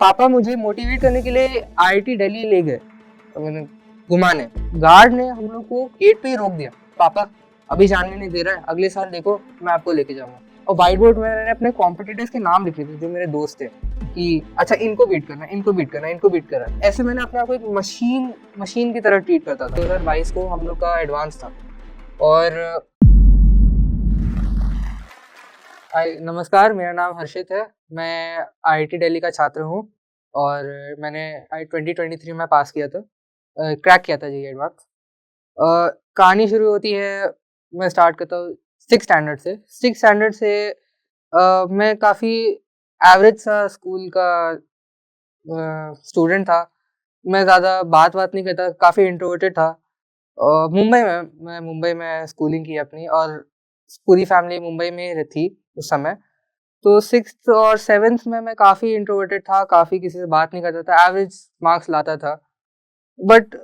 पापा मुझे मोटिवेट करने के लिए आईआईटी दिल्ली ले गए, तो मैंने घुमाने। गार्ड ने हम लोग को गेट पे ही रोक दिया, पापा अभी जाने नहीं दे रहा है, अगले साल देखो मैं आपको लेके जाऊंगा। और व्हाइट बोर्ड में मैंने अपने कॉम्पिटिटर्स के नाम लिखे थे जो मेरे दोस्त थे कि अच्छा इनको बीट करना, इनको बीट करना, इनको बीट करना। ऐसे मैंने अपने आप को एक मशीन की तरह ट्रीट करता था। 2022 को हम लोग का एडवांस था। और नमस्कार, मेरा नाम हर्षित है। मैं आईआईटी दिल्ली का छात्र हूँ और मैंने 2023 में पास किया था, क्रैक किया था जी एडवांस। कहानी शुरू होती है, मैं स्टार्ट करता हूँ 6 स्टैंडर्ड से। 6 स्टैंडर्ड से मैं काफ़ी एवरेज सा स्कूल का स्टूडेंट था। मैं ज़्यादा बात नहीं करता, काफ़ी इंट्रोवर्टेड था। मैं मुंबई में स्कूलिंग की अपनी, और पूरी फैमिली मुंबई में थी उस समय। तो 6th और 7th में मैं काफ़ी इंट्रोवर्टेड था, काफ़ी किसी से बात नहीं करता था, एवरेज मार्क्स लाता था। बट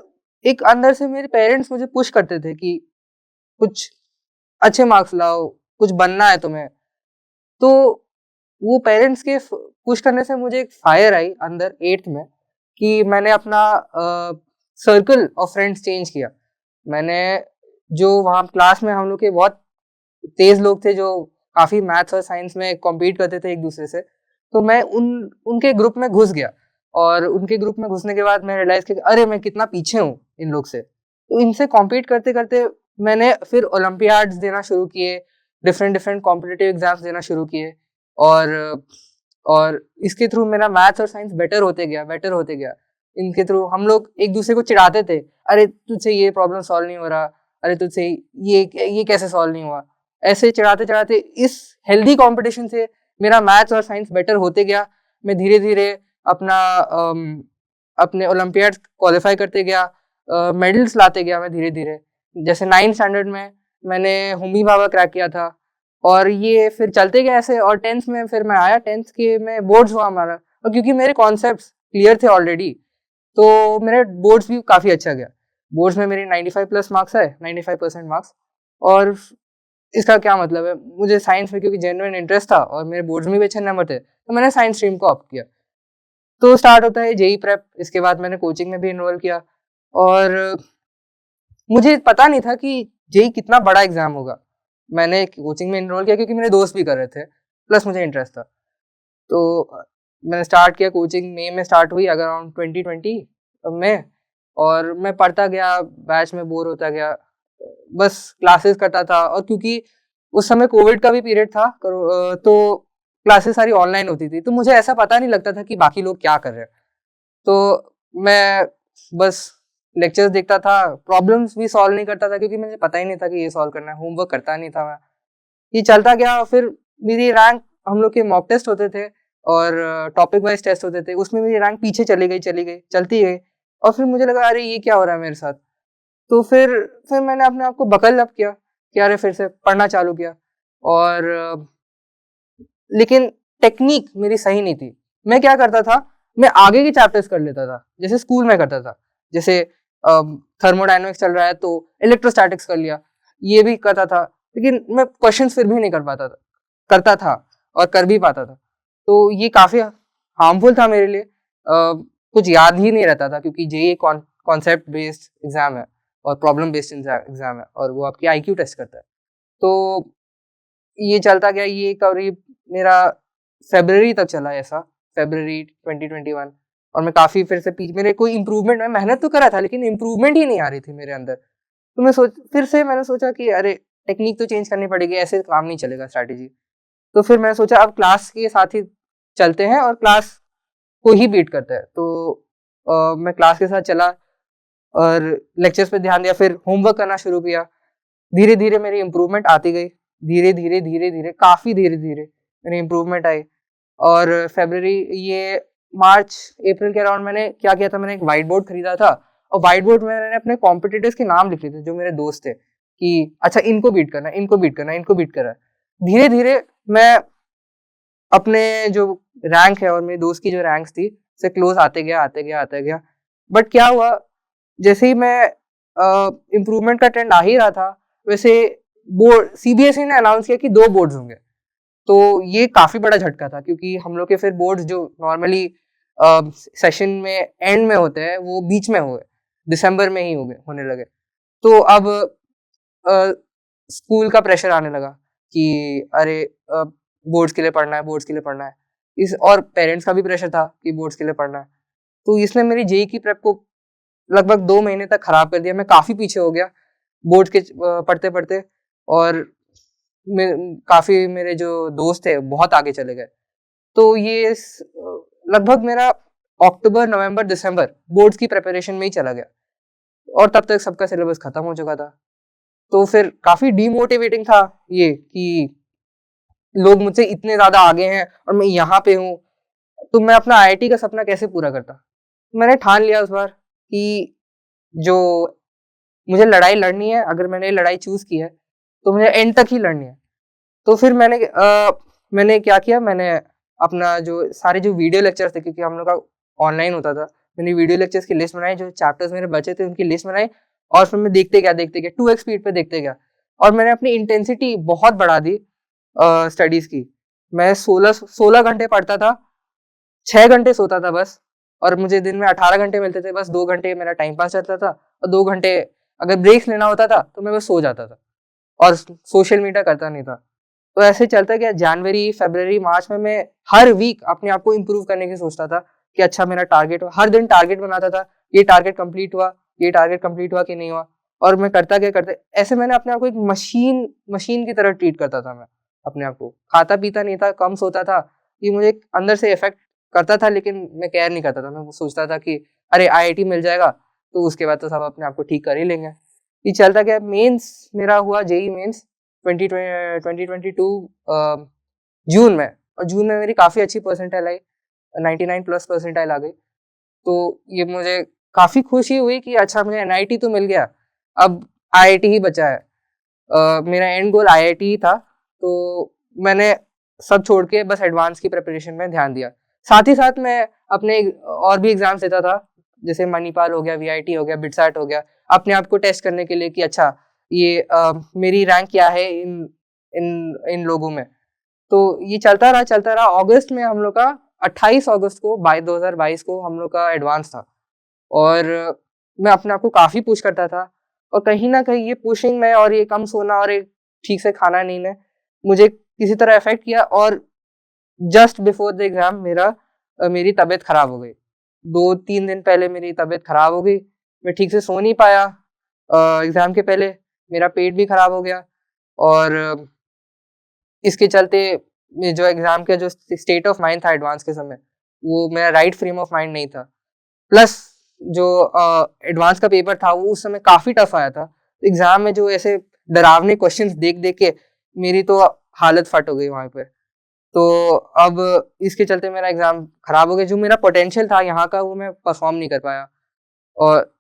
एक अंदर से मेरे पेरेंट्स मुझे पुश करते थे कि कुछ अच्छे मार्क्स लाओ, कुछ बनना है तुम्हें। तो वो पेरेंट्स के पुश करने से मुझे एक फायर आई अंदर 8th में कि मैंने अपना सर्कल ऑफ फ्रेंड्स चेंज किया। मैंने जो वहाँ क्लास में हम लोग के बहुत तेज लोग थे जो काफ़ी मैथ्स और साइंस में कॉम्पीट करते थे एक दूसरे से, तो मैं उनके ग्रुप में घुस गया। और उनके ग्रुप में घुसने के बाद मैं रियलाइज किया अरे मैं कितना पीछे हूँ इन लोग से। तो इनसे कॉम्पीट करते करते मैंने फिर ओलंपियाड्स देना शुरू किए, डिफरेंट कॉम्पिटिटिव एग्जाम्स देना शुरू किए। और इसके थ्रू मेरा मैथ्स और साइंस बेटर होते गया। इनके थ्रू हम लोग एक दूसरे को चिढ़ाते थे, अरे तुझसे ये प्रॉब्लम सॉल्व नहीं हो रहा, अरे तुझसे ये कैसे सॉल्व नहीं हुआ। ऐसे चिढ़ाते इस हेल्दी कंपटीशन से मेरा मैथ्स और साइंस बेटर होते गया। मैं धीरे धीरे अपने ओलंपियाड क्वालिफाई करते गया, मेडल्स लाते गया मैं धीरे धीरे। जैसे 9th स्टैंडर्ड में मैंने हुमी बाबा क्रैक किया था, और ये फिर चलते गया ऐसे। और 10th में फिर मैं आया, 10th के में बोर्ड्स हुआ हमारा, और क्योंकि मेरे कॉन्सेप्ट्स क्लियर थे ऑलरेडी, तो मेरे बोर्ड्स भी काफ़ी अच्छा गया। बोर्ड्स में मेरे 95+ मार्क्स आए, 95% मार्क्स। और इसका क्या मतलब है, मुझे साइंस में क्योंकि जेन्युइन इंटरेस्ट था और मेरे बोर्ड्स में भी अच्छे नंबर थे, तो मैंने साइंस स्ट्रीम को ऑप्ट किया। तो स्टार्ट होता है जेई प्रेप। इसके बाद मैंने कोचिंग में भी इनरोल किया, और मुझे पता नहीं था कि जेई कितना बड़ा एग्जाम होगा। मैंने कोचिंग में इनरोल किया क्योंकि मेरे दोस्त भी कर रहे थे, प्लस मुझे इंटरेस्ट था। तो मैंने स्टार्ट किया, कोचिंग मई में स्टार्ट हुई, अगर अराउंड 2020 में। और मैं पढ़ता गया, बैच में बोर होता गया, बस क्लासेस करता था। और क्योंकि उस समय कोविड का भी पीरियड था, तो क्लासेस सारी ऑनलाइन होती थी, तो मुझे ऐसा पता नहीं लगता था कि बाकी लोग क्या कर रहे हैं। तो मैं बस लेक्चर्स देखता था, प्रॉब्लम्स भी सॉल्व नहीं करता था क्योंकि मुझे पता ही नहीं था कि ये सॉल्व करना है, होमवर्क करता नहीं था मैं। ये चलता गया। फिर मेरी रैंक, हम लोग के मॉक टेस्ट होते थे और टॉपिक वाइज टेस्ट होते थे, उसमें मेरी रैंक पीछे चलती गई। और फिर मुझे लगा अरे ये क्या हो रहा है मेरे साथ। तो फिर मैंने अपने आप को बकल अप किया कि अरे फिर से पढ़ना चालू किया। और लेकिन टेक्निक मेरी सही नहीं थी। मैं क्या करता था, मैं आगे के चैप्टर्स कर लेता था जैसे स्कूल में करता था। जैसे थर्मोडायनेमिक्स चल रहा है तो इलेक्ट्रोस्टैटिक्स कर लिया, ये भी करता था। लेकिन मैं क्वेश्चंस फिर भी नहीं करता था और कर भी पाता था। तो ये काफ़ी हार्मफुल था मेरे लिए। कुछ याद ही नहीं रहता था क्योंकि जेईई कॉन्सेप्ट बेस्ड एग्जाम है और प्रॉब्लम बेस्ड एग्जाम है, और वो आपकी आईक्यू टेस्ट करता है। तो ये चलता गया, ये करीब मेरा फरवरी तक चला ऐसा, फरवरी 2021। और मैं काफ़ी फिर से मेरे कोई इम्प्रूवमेंट, मैं मेहनत तो करा था लेकिन इम्प्रूवमेंट ही नहीं आ रही थी मेरे अंदर। तो मैंने सोचा कि अरे टेक्निक तो चेंज करनी पड़ेगी, ऐसे काम नहीं चलेगा स्ट्रैटेजी। तो फिर मैंने सोचा अब क्लास के साथ ही चलते हैं और क्लास को ही बीट करते हैं। तो मैं क्लास के साथ चला और लेक्चर्स पे ध्यान दिया, फिर होमवर्क करना शुरू किया। धीरे धीरे मेरी इम्प्रूवमेंट आती गई, काफ़ी धीरे धीरे मेरी इम्प्रूवमेंट आई। और मार्च अप्रैल के अराउंड मैंने क्या किया था, मैंने एक व्हाइट बोर्ड खरीदा था, और व्हाइट बोर्ड में मैंने अपने कॉम्पिटिटर्स के नाम लिखे थे जो मेरे दोस्त थे कि अच्छा इनको बीट करना। धीरे धीरे मैं अपने जो रैंक है और मेरे दोस्त की जो रैंक्स थी से क्लोज आते गया। बट क्या हुआ, जैसे ही मैं इम्प्रूवमेंट का ट्रेंड आ ही रहा था, वैसे बोर्ड सीबीएसई ने अनाउंस किया कि 2 बोर्ड्स होंगे। तो ये काफ़ी बड़ा झटका था क्योंकि हम लोग के फिर बोर्ड्स जो नॉर्मली सेशन में एंड में होते हैं वो बीच में हुए, दिसंबर में ही होने लगे। तो अब स्कूल का प्रेशर आने लगा कि अरे बोर्ड्स के लिए पढ़ना है, बोर्ड्स के लिए पढ़ना है। इस और पेरेंट्स का भी प्रेशर था कि बोर्ड्स के लिए पढ़ना है। तो इसने मेरी जेईई की प्रेप को लगभग 2 महीने तक खराब कर दिया। मैं काफी पीछे हो गया बोर्ड के पढ़ते पढ़ते, और काफी मेरे जो दोस्त थे बहुत आगे चले गए। तो ये लगभग मेरा अक्टूबर, नवंबर, दिसंबर बोर्ड्स की प्रिपरेशन में ही चला गया, और तब तक सबका सिलेबस खत्म हो चुका था। तो फिर काफी डीमोटिवेटिंग था ये कि लोग मुझसे इतने ज्यादा आगे हैं और मैं यहाँ पे हूँ, तो मैं अपना आईआईटी का सपना कैसे पूरा करता। मैंने ठान लिया उस बार कि जो मुझे लड़ाई लड़नी है, अगर मैंने लड़ाई चूज की है तो मुझे एंड तक ही लड़नी है। तो फिर मैंने क्या किया, मैंने अपना जो सारे जो वीडियो लेक्चर्स थे, क्योंकि हम लोग का ऑनलाइन होता था, मैंने वीडियो लेक्चर्स की लिस्ट बनाई, जो चैप्टर्स मेरे बचे थे उनकी लिस्ट बनाई, और फिर मैं देखते गया 2x स्पीड पे देखते गया, और मैंने अपनी इंटेंसिटी बहुत बढ़ा दी स्टडीज की। मैं 16 घंटे पढ़ता था, 6 घंटे सोता था बस, और मुझे दिन में 18 घंटे मिलते थे, बस 2 घंटे मेरा टाइम पास चलता था, और 2 घंटे अगर ब्रेक्स लेना होता था तो मैं बस सो जाता था, और सोशल मीडिया करता नहीं था। तो ऐसे चलता गया। जनवरी, फरवरी, मार्च में मैं हर वीक अपने आप को इम्प्रूव करने की सोचता था कि अच्छा मेरा टारगेट हो, हर दिन टारगेट बनाता था, ये टारगेट कंप्लीट हुआ, ये टारगेट कंप्लीट हुआ कि नहीं हुआ, और मैं करता गया करते ऐसे मैंने अपने आप को एक मशीन की तरह ट्रीट करता था। मैं अपने आप को खाता पीता नहीं था, कम सोता था, ये मुझे अंदर से इफेक्ट करता था, लेकिन मैं केयर नहीं करता था। मैं सोचता था कि अरे आईआईटी मिल जाएगा तो उसके बाद तो सब अपने आप को ठीक कर ही लेंगे। ये चलता गया। मेंस मेरा हुआ, जेईई मेंस 2022 जून में, और जून में मेरी काफी अच्छी परसेंटाइल आई, 99 प्लस परसेंटाइल आ गई। तो ये मुझे काफी खुशी हुई कि अच्छा मुझे एनआईटी तो मिल गया, अब आईआईटी ही बचा है। मेरा एंड गोल आईआईटी ही था, तो मैंने सब छोड़ के बस एडवांस की प्रिपरेशन में ध्यान दिया। साथ ही साथ मैं अपने और भी एग्जाम्स देता था, जैसे मणिपाल हो गया, वीआईटी हो गया, बिटसैट हो गया, अपने आप को टेस्ट करने के लिए कि अच्छा ये मेरी रैंक क्या है इन इन लोगों में। तो ये चलता रहा। अगस्त में हम लोग का 28 अगस्त को 2022 को हम लोग का एडवांस था, और मैं अपने आप को काफी पुश करता था, और कहीं ना कहीं ये पुशिंग में और ये कम सोना और एक ठीक से खाना नहीं ने मुझे किसी तरह इफेक्ट किया, और जस्ट बिफोर द एग्जाम मेरी तबीयत खराब हो गई। 2-3 दिन पहले मेरी तबीयत खराब हो गई, मैं ठीक से सो नहीं पाया। एग्जाम के पहले मेरा पेट भी खराब हो गया, और इसके चलते जो एग्जाम का जो स्टेट ऑफ माइंड था एडवांस के समय, वो मेरा राइट फ्रेम ऑफ माइंड नहीं था। प्लस जो एडवांस का पेपर था वो उस समय काफी टफ आया था। एग्जाम में जो ऐसे डरावने क्वेश्चंस देख देख के मेरी तो हालत फट हो गई वहां पे। तो अब इसके चलते मेरा एग्जाम खराब हो गया। जो मेरा पोटेंशियल था यहाँ का वो मैं परफॉर्म नहीं कर पाया, और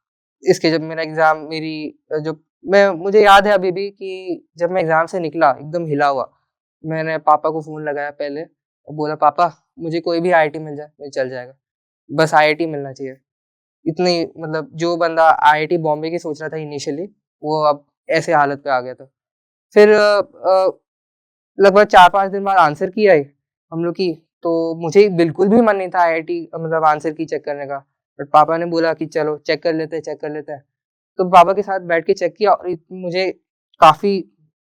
इसके जब मेरा एग्जाम मेरी जो मैं मुझे याद है अभी भी कि जब मैं एग्जाम से निकला एकदम हिला हुआ, मैंने पापा को फोन लगाया पहले और बोला पापा मुझे कोई भी आईआईटी मिल जाए मुझे चल जाएगा, बस आईआईटी मिलना चाहिए। इतनी मतलब जो बंदा आईआईटी बॉम्बे की सोच रहा था इनिशियली, वो अब ऐसे हालत पे आ गया था। फिर लगभग 4-5 दिन बाद आंसर की आई हम लोग की, तो मुझे बिल्कुल भी मन नहीं था आईआईटी मतलब आंसर की चेक करने का, बट पापा ने बोला कि चलो चेक कर लेते हैं। तो पापा के साथ बैठ के चेक किया, और मुझे काफी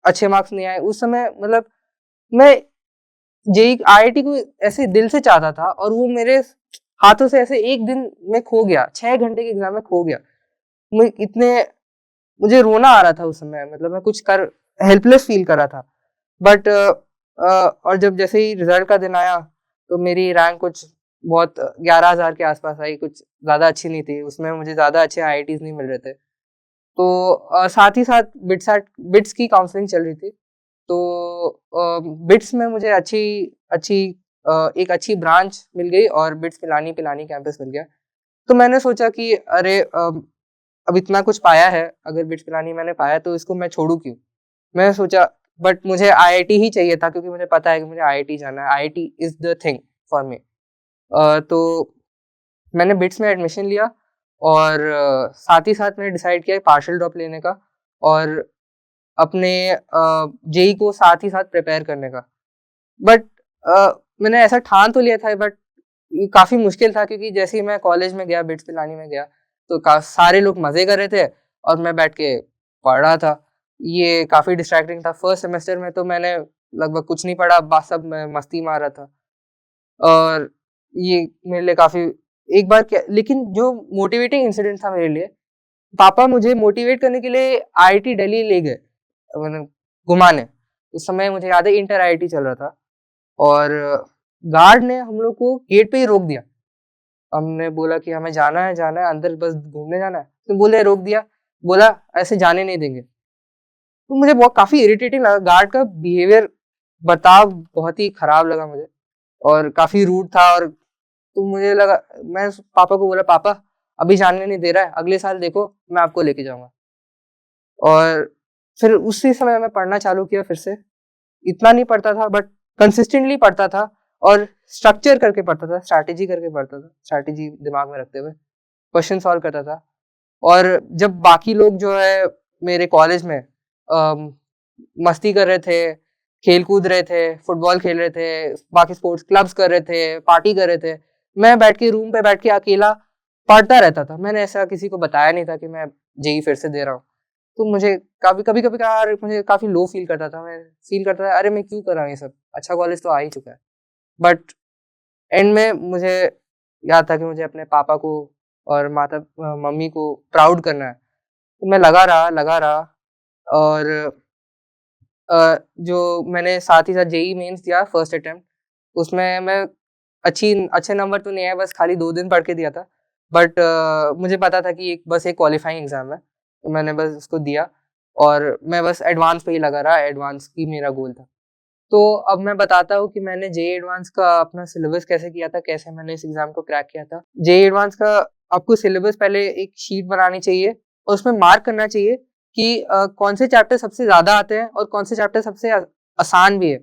अच्छे मार्क्स नहीं आए उस समय। मतलब मैं जेई आईआईटी को ऐसे दिल से चाहता था, और वो मेरे हाथों से ऐसे एक दिन में खो गया, 6 घंटे के एग्जाम में खो गया। मुझे रोना आ रहा था उस समय, मतलब मैं कुछ कर हेल्पलेस फील कर रहा था। बट और जब जैसे ही रिजल्ट का दिन आया तो मेरी रैंक कुछ बहुत 11,000 के आसपास आई, कुछ ज्यादा अच्छी नहीं थी, उसमें मुझे ज्यादा अच्छे आईआईटीज नहीं मिल रहे थे। तो साथ ही साथ बिट्स की काउंसलिंग चल रही थी, तो बिट्स में मुझे एक अच्छी ब्रांच मिल गई, और बिट्स पिलानी पिलानी कैंपस मिल गया। तो मैंने सोचा कि अरे अब इतना कुछ पाया है, अगर बिट्स पिलानी मैंने पाया तो इसको मैं छोड़ू क्यों। मैंने सोचा, बट मुझे आईआईटी ही चाहिए था, क्योंकि मुझे पता है कि मुझे आईआईटी जाना है, IIT is the thing for me. तो मैंने बिट्स में एडमिशन लिया, और साथ ही साथ मैंने डिसाइड किया पार्शियल ड्रॉप लेने का, और अपने जेई को साथ ही साथ प्रिपेयर करने का। बट मैंने ऐसा ठान तो लिया था, बट ये काफी मुश्किल था क्योंकि जैसे ही मैं कॉलेज में गया, बिट्स पिलानी में गया, तो सारे लोग मजे कर रहे थे और मैं बैठ के पढ़ रहा था। ये काफी डिस्ट्रैक्टिंग था। फर्स्ट सेमेस्टर में तो मैंने लगभग कुछ नहीं पढ़ा, सब मैं मस्ती मार रहा था। और ये मेरे लिए काफी, एक बार क्या, लेकिन जो मोटिवेटिंग इंसिडेंट था मेरे लिए, पापा मुझे मोटिवेट करने के लिए आईआईटी दिल्ली ले गए, मतलब घुमाने। उस समय मुझे याद है इंटर आईआईटी चल रहा था और गार्ड ने हम लोग को गेट पे ही रोक दिया। हमने बोला कि हमें जाना है अंदर, बस घूमने जाना है। तो बोले रोक दिया, बोला ऐसे जाने नहीं देंगे। तो मुझे बहुत काफी इरिटेटिंग लगा, गार्ड का बिहेवियर, बर्ताव बहुत ही खराब लगा मुझे और काफी रूड था। और तो मुझे लगा, मैं पापा को बोला पापा अभी जाने नहीं दे रहा है, अगले साल देखो मैं आपको लेके जाऊंगा। और फिर उसी समय मैं पढ़ना चालू किया फिर से। इतना नहीं पढ़ता था बट कंसिस्टेंटली पढ़ता था और स्ट्रक्चर करके पढ़ता था, स्ट्रैटेजी करके पढ़ता था, स्ट्रैटेजी दिमाग में रखते हुए क्वेश्चन सॉल्व करता था। और जब बाकी लोग जो है मेरे कॉलेज में मस्ती कर रहे थे, खेल कूद रहे थे, फुटबॉल खेल रहे थे, बाकी स्पोर्ट्स क्लब्स कर रहे थे, पार्टी कर रहे थे, मैं बैठ के रूम पे बैठ के अकेला पढ़ता रहता था। मैंने ऐसा किसी को बताया नहीं था कि मैं जेई फिर से दे रहा हूँ। तो मुझे कभी कभी यार मुझे काफी लो फील करता था। मैं फील करता था अरे मैं क्यों कर रहा हूँ ये सब, अच्छा कॉलेज तो आ ही चुका है। बट एंड में मुझे याद था कि मुझे अपने पापा को और मम्मी को प्राउड करना है। तो मैं लगा रहा और जो मैंने साथ ही साथ जेई मेंस दिया फर्स्ट अटेम्प्ट, उसमें मैं अच्छे नंबर तो नहीं आए, बस खाली 2 दिन पढ़ के दिया था। बट मुझे पता था कि बस एक क्वालिफाइंग एग्जाम है, तो मैंने बस उसको दिया और मैं बस एडवांस पे ही लगा रहा, एडवांस ही मेरा गोल था। तो अब मैं बताता हूँ कि मैंने जेई एडवांस का अपना सिलेबस कैसे किया था, कैसे मैंने इस एग्जाम को क्रैक किया था। जेई एडवांस का आपको सिलेबस पहले एक शीट बनानी चाहिए और उसमें मार्क करना चाहिए कि कौन से चैप्टर सबसे ज्यादा आते हैं और कौन से चैप्टर सबसे आसान भी है।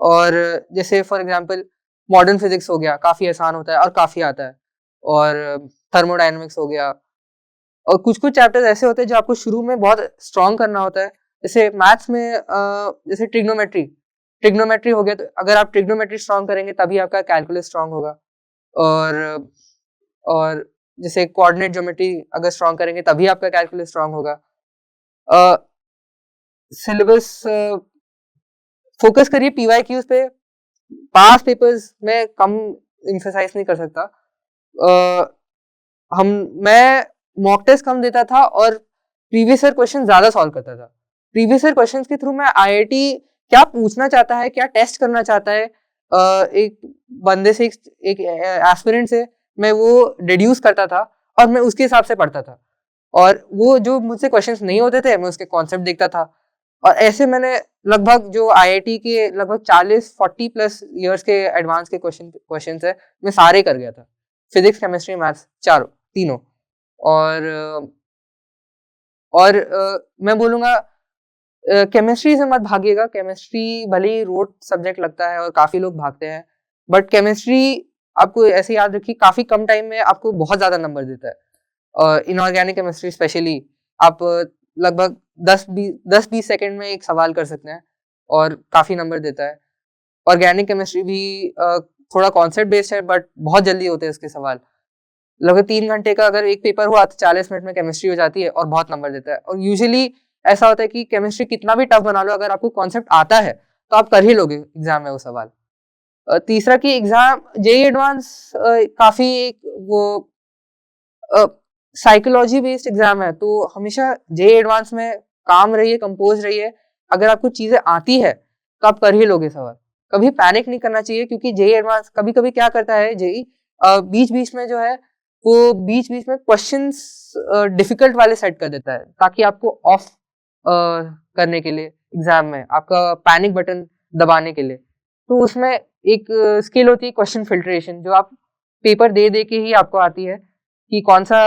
और जैसे फॉर एग्जांपल मॉडर्न फिजिक्स हो गया, काफी आसान होता है और काफी आता है। और थर्मोडायनेमिक्स हो गया। और कुछ कुछ चैप्टर्स ऐसे होते हैं जो आपको शुरू में बहुत स्ट्रॉन्ग करना होता है। जैसे मैथ्स में जैसे ट्रिग्नोमेट्री हो गया, तो अगर आप ट्रिग्नोमेट्री स्ट्रॉन्ग करेंगे तभी आपका कैलकुलस स्ट्रॉन्ग होगा। और और जैसे कोऑर्डिनेट ज्योमेट्री अगर स्ट्रॉन्ग करेंगे तभी आपका कैलकुलस स्ट्रॉन्ग होगा। सिलेबस फोकस करिए पीवाईक्यूज पे। पास पेपर्स में कम एम्फेसाइज नहीं कर सकता। हम मैं मॉक टेस्ट कम देता था और प्रीवियस ईयर क्वेश्चन ज्यादा सॉल्व करता था। प्रीवियस ईयर क्वेश्चन के थ्रू मैं आईआईटी क्या पूछना चाहता है, क्या टेस्ट करना चाहता है एक बंदे से, एक एस्पिरेंट से, मैं वो डिड्यूस करता था और मैं उसके हिसाब से पढ़ता था। और वो जो मुझसे क्वेश्चंस नहीं होते थे मैं उसके कॉन्सेप्ट देखता था। और ऐसे मैंने लगभग जो आईआईटी के लगभग 40-40 प्लस इयर्स के एडवांस के क्वेश्चंस है, मैं सारे कर गया था। फिजिक्स, केमिस्ट्री, मैथ्स, चारों तीनों। और मैं बोलूंगा केमिस्ट्री से मत भागिएगा। केमिस्ट्री भले ही रोड सब्जेक्ट लगता है और काफी लोग भागते हैं, बट केमिस्ट्री आपको ऐसे याद रखिए काफी कम टाइम में आपको बहुत ज्यादा नंबर देता है। इनऑर्गेनिक केमिस्ट्री स्पेशली आप लगभग 10-20 सेकंड में एक सवाल कर सकते हैं और काफी नंबर देता है। ऑर्गेनिक केमिस्ट्री भी थोड़ा कॉन्सेप्ट बेस्ड है बट बहुत जल्दी होते हैं इसके सवाल। लगभग 3 घंटे का अगर एक पेपर हुआ तो 40 मिनट में केमिस्ट्री हो जाती है और बहुत नंबर देता है। और यूजुअली ऐसा होता है कि केमिस्ट्री कितना भी टफ बना लो, अगर आपको कॉन्सेप्ट आता है तो आप कर ही लोगे एग्जाम में वो सवाल। तीसरा कि एग्जाम जेई एडवांस काफी एक वो साइकोलॉजी बेस्ड एग्जाम है, तो हमेशा जेई एडवांस में काम रहिए, कंपोज रहिए। अगर आपको चीजें आती है तो आप कर ही लोगे सवाल। कभी पैनिक नहीं करना चाहिए क्योंकि जेई एडवांस कभी कभी क्या करता है, जेई बीच बीच में जो है वो बीच बीच में क्वेश्चंस डिफिकल्ट वाले सेट कर देता है ताकि आपको ऑफ करने के लिए एग्जाम में आपका पैनिक बटन दबाने के लिए। तो उसमें एक स्किल होती है क्वेश्चन फिल्ट्रेशन, जो आप पेपर दे दे के ही आपको आती है कि कौन सा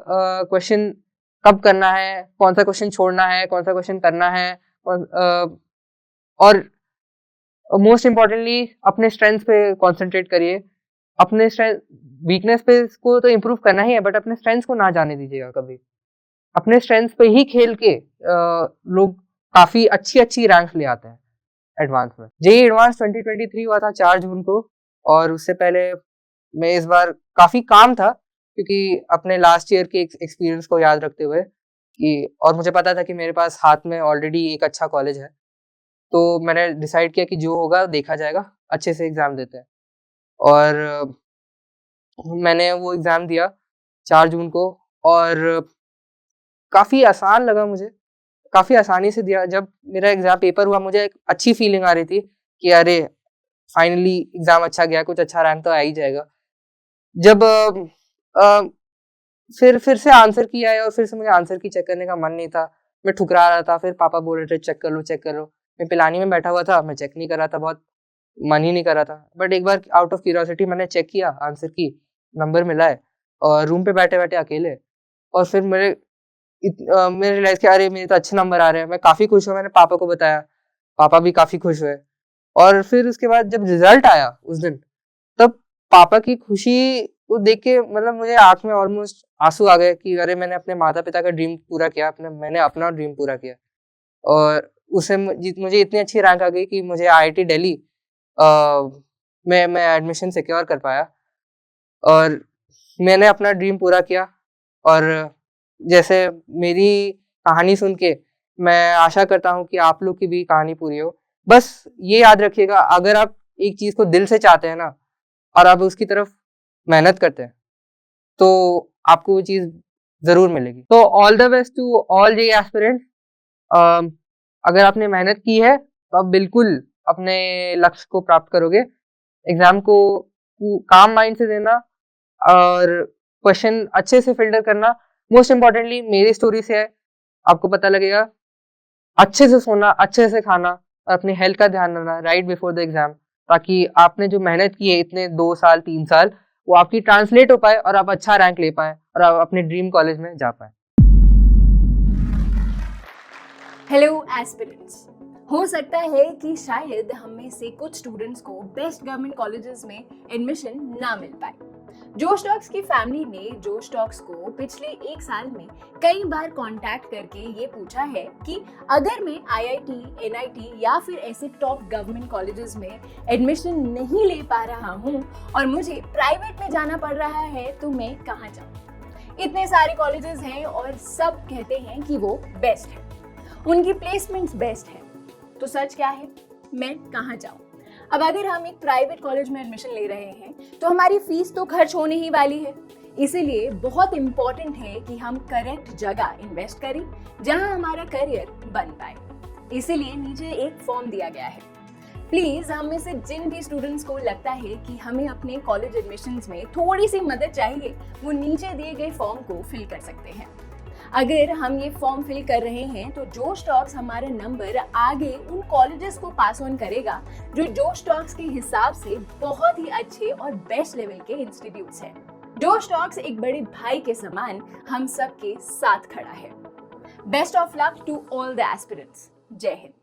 क्वेश्चन कब करना है, कौन सा क्वेश्चन छोड़ना है, कौन सा क्वेश्चन करना है। और मोस्ट इम्पोर्टेंटली अपने स्ट्रेंथ पे कंसंट्रेट करिए। अपने स्ट्रेंथ, वीकनेस पे को तो इम्प्रूव करना ही है बट अपने स्ट्रेंथ को ना जाने दीजिएगा कभी। अपने स्ट्रेंथ पे ही खेल के लोग काफी अच्छी अच्छी रैंक्स ले आते हैं एडवांस में। जेई एडवांस 2023 हुआ था 4 जून को, और उससे पहले मैं इस बार काफ़ी काम था, क्योंकि अपने लास्ट ईयर के एक्सपीरियंस को याद रखते हुए कि और मुझे पता था कि मेरे पास हाथ में ऑलरेडी एक अच्छा कॉलेज है। तो मैंने डिसाइड किया कि जो होगा देखा जाएगा, अच्छे से एग्ज़ाम देते हैं। और मैंने वो एग्ज़ाम दिया 4 जून को, और काफ़ी आसान लगा मुझे, काफ़ी आसानी से दिया। जब मेरा एग्ज़ाम पेपर हुआ, मुझे एक अच्छी फीलिंग आ रही थी कि अरे! फाइनली एग्ज़ाम अच्छा गया, कुछ अच्छा रैंक तो आ ही जाएगा। जब अ, फिर से आंसर की आया और फिर से मुझे आंसर की चेक करने का मन नहीं था। मैं ठुकरा रहा था, फिर पापा बोल रहे थे चेक कर लो, चेक कर लो। मैं पिलानी में बैठा हुआ था, मैं चेक नहीं कर रहा था, बहुत मन ही नहीं कर रहा था। बट एक बार आउट ऑफ क्यूरियोसिटी मैंने चेक किया आंसर की, नंबर मिला है, और रूम पे बैठे-बैठे अकेले, और फिर मैंने रियलाइज़ किया अरे! मेरे तो अच्छे नंबर आ रहे हैं। मैं काफ़ी खुश हुआ, मैंने पापा को बताया, पापा भी काफ़ी खुश हुए। और फिर उसके बाद जब रिज़ल्ट आया उस दिन, तब पापा की खुशी को देख के मतलब मुझे आँख में ऑलमोस्ट आँसू आ गए कि अरे! मैंने अपने माता-पिता का ड्रीम पूरा किया, मैंने अपना ड्रीम पूरा किया। और उससे मुझे इतनी अच्छी रैंक आ गई कि मुझे आईआईटी दिल्ली अ, में मैं एडमिशन सिक्योर कर पाया, और मैंने अपना ड्रीम पूरा किया। और जैसे मेरी कहानी सुन के मैं आशा करता हूँ कि आप लोग की भी कहानी पूरी हो। बस ये याद रखिएगा, अगर आप एक चीज़ को दिल से चाहते हैं ना, और आप उसकी तरफ मेहनत करते हैं, तो आपको वो चीज़ ज़रूर मिलेगी। तो all the best to all JEE aspirants. अ, अगर आपने मेहनत की है, तो आप बिल्कुल अपने लक्ष्य को प्राप्त करोगे। एग्ज़ाम को काम माइंड से देना, और क्वेश्चन अच्छे से फ़िल्टर करना। मोस्ट इम्पोर्टेंटली मेरी स्टोरी से है, आपको पता लगेगा। अच्छे से सोना, अच्छे से खाना, और अपनी हेल्थ का ध्यान रखना राइट बिफोर द एग्ज़ाम, ताकि आपने जो मेहनत की है इतने 2 साल, 3 साल, वो आपकी ट्रांसलेट हो पाए और आप अच्छा रैंक ले पाएँ और आप अपने ड्रीम कॉलेज में जा पाएँ। Hello aspirants. हो सकता है कि शायद हम में से कुछ स्टूडेंट्स को बेस्ट गवर्नमेंट कॉलेजेस में एडमिशन ना मिल पाए। जोश टॉक्स की फैमिली ने जोश टॉक्स को पिछले 1 साल में कई बार कांटेक्ट करके ये पूछा है कि अगर मैं आईआईटी, एनआईटी या फिर ऐसे टॉप गवर्नमेंट कॉलेजेस में एडमिशन नहीं ले पा रहा हूँ और मुझे प्राइवेट में जाना पड़ रहा है, तो मैं कहाँ जाऊँ। इतने सारे कॉलेजेस हैं और सब कहते हैं कि वो बेस्ट है, उनकी प्लेसमेंट्स बेस्ट है, तो सच क्या है, मैं कहाँ जाऊँ। अब अगर हम एक प्राइवेट कॉलेज में एडमिशन ले रहे हैं तो हमारी फीस तो खर्च होने ही वाली है। इसीलिए बहुत इंपॉर्टेंट है कि हम करेक्ट जगह इन्वेस्ट करें जहां हमारा करियर बन पाए। इसीलिए नीचे एक फॉर्म दिया गया है। प्लीज हम में से जिन भी स्टूडेंट्स को लगता है कि हमें अपने कॉलेज एडमिशंस में थोड़ी सी मदद चाहिए, वो नीचे दिए गए फॉर्म को फिल कर सकते हैं। अगर हम ये फॉर्म फिल कर रहे हैं तो जोश टॉक्स हमारा नंबर आगे उन कॉलेजेस को पास ऑन करेगा जो जोश टॉक्स के हिसाब से बहुत ही अच्छे और बेस्ट लेवल के इंस्टीट्यूट्स हैं। जोश टॉक्स एक बड़े भाई के समान हम सबके साथ खड़ा है। Best of luck to all the aspirants. जय हिंद।